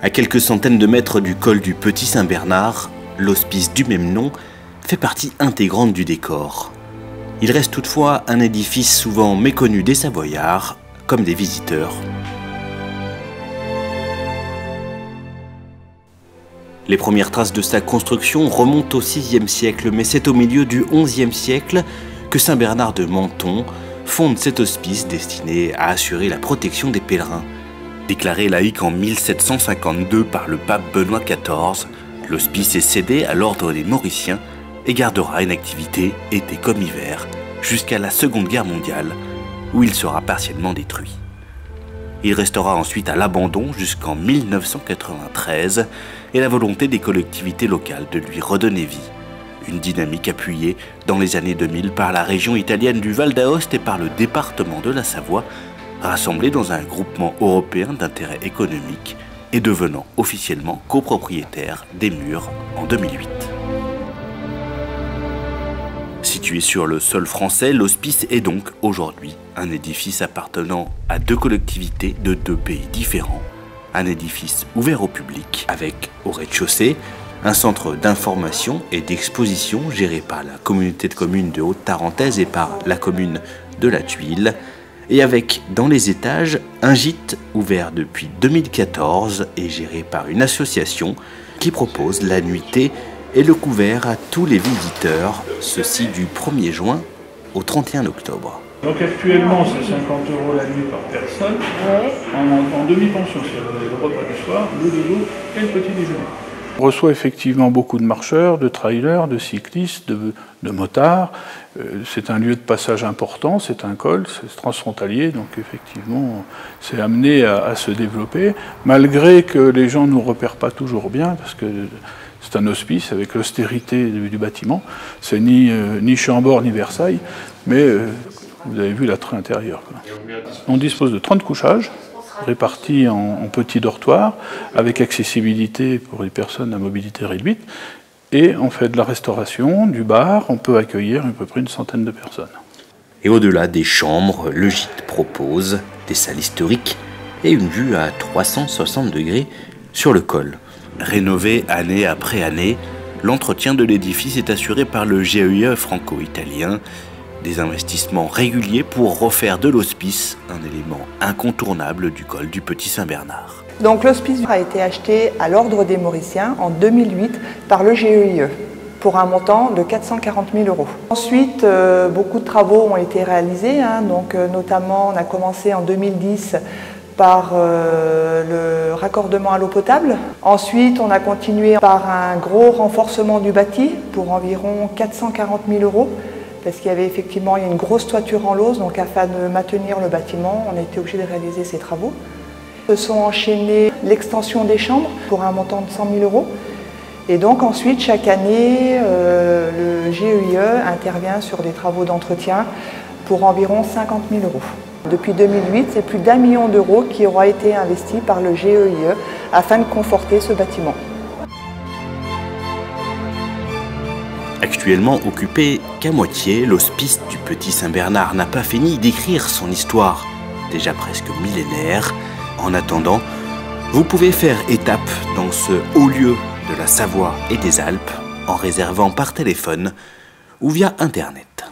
À quelques centaines de mètres du col du Petit Saint-Bernard, l'hospice du même nom fait partie intégrante du décor. Il reste toutefois un édifice souvent méconnu des Savoyards, comme des visiteurs. Les premières traces de sa construction remontent au VIe siècle, mais c'est au milieu du XIe siècle que Saint-Bernard de Menthon fonde cet hospice destiné à assurer la protection des pèlerins. Déclaré laïque en 1752 par le pape Benoît XIV, l'hospice est cédé à l'ordre des Mauriciens et gardera une activité été comme hiver jusqu'à la Seconde Guerre mondiale où il sera partiellement détruit. Il restera ensuite à l'abandon jusqu'en 1993 et la volonté des collectivités locales de lui redonner vie. Une dynamique appuyée dans les années 2000 par la région italienne du Val d'Aoste et par le département de la Savoie, rassemblés dans un groupement européen d'intérêt économique et devenant officiellement copropriétaire des murs en 2008. Situé sur le sol français, l'hospice est donc aujourd'hui un édifice appartenant à deux collectivités de deux pays différents. Un édifice ouvert au public avec, au rez-de-chaussée, un centre d'information et d'exposition géré par la communauté de communes de Haute-Tarentaise et par la commune de La Tuile, et avec, dans les étages, un gîte ouvert depuis 2014 et géré par une association qui propose la nuitée et le couvert à tous les visiteurs, ceci du 1er juin au 31 octobre. Donc actuellement c'est 50 € la nuit par personne, en demi-pension, c'est-à-dire le repas du soir, le dodo et le petit déjeuner. On reçoit effectivement beaucoup de marcheurs, de trailers, de cyclistes, de motards. C'est un lieu de passage important, c'est un col, c'est transfrontalier, donc effectivement c'est amené à se développer, malgré que les gens ne nous repèrent pas toujours bien, parce que c'est un hospice avec l'austérité du bâtiment. C'est ni Chambord ni Versailles, mais vous avez vu l'attrait intérieur. On dispose de 30 couchages, répartis en petits dortoirs, avec accessibilité pour les personnes à mobilité réduite. Et on fait de la restauration, du bar, on peut accueillir à peu près une centaine de personnes. Et au-delà des chambres, le gîte propose des salles historiques et une vue à 360 degrés sur le col. Rénové année après année, l'entretien de l'édifice est assuré par le GEIE franco-italien. Des investissements réguliers pour refaire de l'hospice un élément incontournable du col du Petit Saint-Bernard. Donc l'hospice a été acheté à l'ordre des Mauriciens en 2008 par le GEIE pour un montant de 440 000 €. Ensuite, beaucoup de travaux ont été réalisés, donc notamment on a commencé en 2010 par le raccordement à l'eau potable. Ensuite, on a continué par un gros renforcement du bâti pour environ 440 000 €. Parce qu'il y avait effectivement une grosse toiture en lauze, donc afin de maintenir le bâtiment, on a été obligé de réaliser ces travaux. Se sont enchaînés l'extension des chambres pour un montant de 100 000 €. Et donc ensuite, chaque année, le GEIE intervient sur des travaux d'entretien pour environ 50 000 €. Depuis 2008, c'est plus d'1 million d'euros qui aura été investi par le GEIE afin de conforter ce bâtiment. Actuellement occupé qu'à moitié, l'hospice du Petit Saint-Bernard n'a pas fini d'écrire son histoire, déjà presque millénaire. En attendant, vous pouvez faire étape dans ce haut lieu de la Savoie et des Alpes en réservant par téléphone ou via Internet.